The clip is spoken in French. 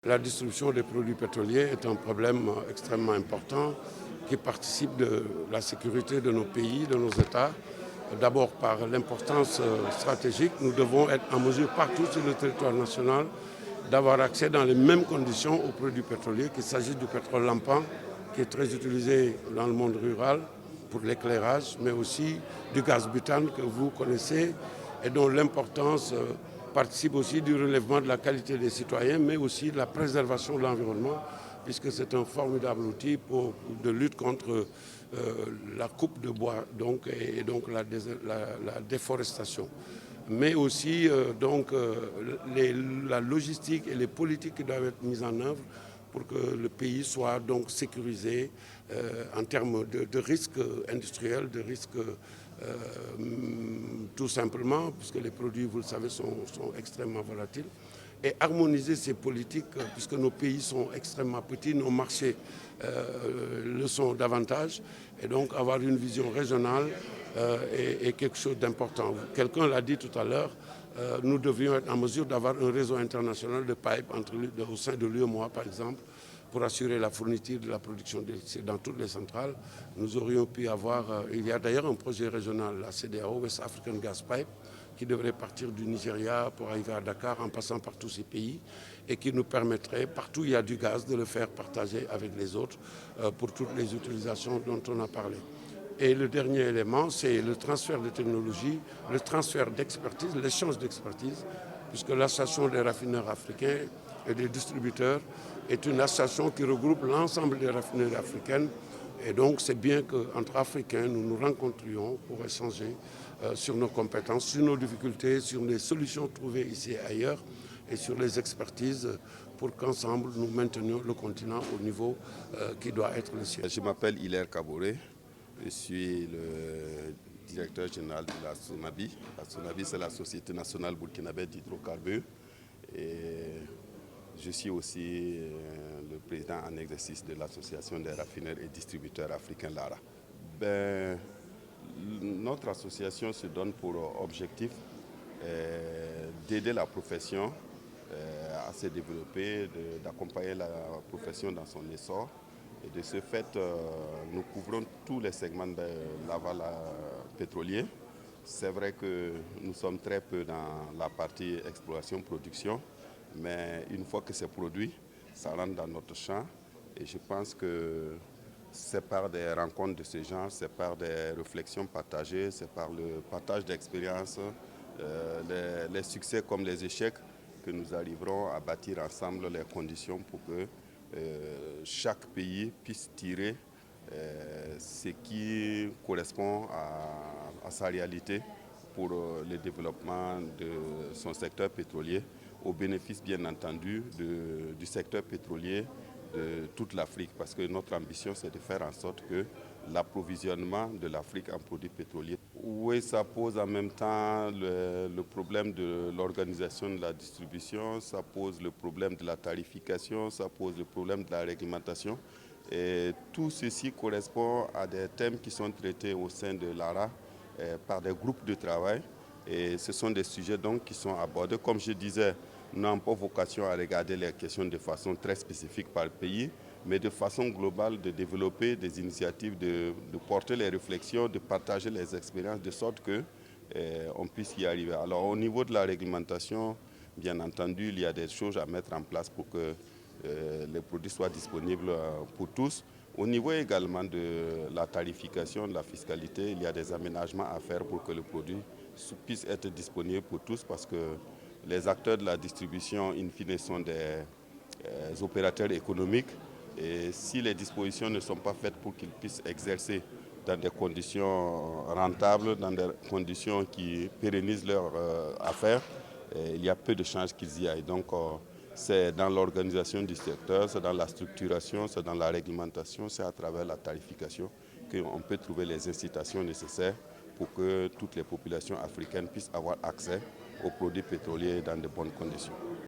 La distribution des produits pétroliers est un problème extrêmement important qui participe de la sécurité de nos pays, de nos États. D'abord par l'importance stratégique, nous devons être en mesure partout sur le territoire national d'avoir accès dans les mêmes conditions aux produits pétroliers, qu'il s'agisse du pétrole lampant, qui est très utilisé dans le monde rural pour l'éclairage, mais aussi du gaz butane que vous connaissez et dont l'importance participe aussi du relèvement de la qualité des citoyens, mais aussi de la préservation de l'environnement, puisque c'est un formidable outil de lutte contre la coupe de bois et donc la déforestation. Mais aussi la logistique et les politiques qui doivent être mises en œuvre pour que le pays soit donc sécurisé en termes de risques industriels, de risques tout simplement, puisque les produits, vous le savez, sont extrêmement volatiles, et harmoniser ces politiques, puisque nos pays sont extrêmement petits, nos marchés le sont davantage, et donc avoir une vision régionale est quelque chose d'important. Quelqu'un l'a dit tout à l'heure, nous devions être en mesure d'avoir un réseau international de pipes au sein de l'UEMOA, par exemple, pour assurer la fourniture de la production dans toutes les centrales. Nous aurions pu avoir, il y a d'ailleurs un projet régional, la CEDEAO, West African Gas Pipe, qui devrait partir du Nigeria pour arriver à Dakar en passant par tous ces pays et qui nous permettrait, partout où il y a du gaz, de le faire partager avec les autres pour toutes les utilisations dont on a parlé. Et le dernier élément, c'est le transfert de technologie, le transfert d'expertise, l'échange d'expertise, puisque l'association des raffineurs africains et des distributeurs est une association qui regroupe l'ensemble des raffineries africaines. Et donc c'est bien qu'entre Africains, nous nous rencontrions pour échanger sur nos compétences, sur nos difficultés, sur les solutions trouvées ici et ailleurs et sur les expertises pour qu'ensemble nous maintenions le continent au niveau qui doit être le sien. Je m'appelle Hilaire Kaboré, je suis le directeur général de la SONABI. La SONABI, c'est la Société nationale burkinabé d'hydrocarbures. Et je suis aussi le président en exercice de l'association des raffineurs et distributeurs africains LARA. Notre association se donne pour objectif d'aider la profession à se développer, d'accompagner la profession dans son essor. Et de ce fait, nous couvrons tous les segments de l'aval pétrolier. C'est vrai que nous sommes très peu dans la partie exploration-production, mais une fois que c'est produit, ça rentre dans notre champ. Et je pense que c'est par des rencontres de ce genre, c'est par des réflexions partagées, c'est par le partage d'expériences, les succès comme les échecs, que nous arriverons à bâtir ensemble les conditions pour que chaque pays puisse tirer ce qui correspond à sa réalité pour le développement de son secteur pétrolier, au bénéfice bien entendu du secteur pétrolier de toute l'Afrique, parce que notre ambition c'est de faire en sorte que l'approvisionnement de l'Afrique en produits pétroliers. Oui, ça pose en même temps le problème de l'organisation de la distribution, ça pose le problème de la tarification, ça pose le problème de la réglementation. Et tout ceci correspond à des thèmes qui sont traités au sein de l'ARA par des groupes de travail. Et ce sont des sujets donc qui sont abordés. Comme je disais, nous n'avons pas vocation à regarder les questions de façon très spécifique par pays, mais de façon globale de développer des initiatives, de porter les réflexions, de partager les expériences, de sorte qu'on puisse y arriver. Alors au niveau de la réglementation, bien entendu, il y a des choses à mettre en place pour que les produits soient disponibles pour tous. Au niveau également de la tarification, de la fiscalité, il y a des aménagements à faire pour que le produit puisse être disponible pour tous, parce que les acteurs de la distribution, in fine, sont des opérateurs économiques. Et si les dispositions ne sont pas faites pour qu'ils puissent exercer dans des conditions rentables, dans des conditions qui pérennisent leurs affaires, il y a peu de chances qu'ils y aillent. Donc, c'est dans l'organisation du secteur, c'est dans la structuration, c'est dans la réglementation, c'est à travers la tarification qu'on peut trouver les incitations nécessaires pour que toutes les populations africaines puissent avoir accès aux produits pétroliers dans de bonnes conditions.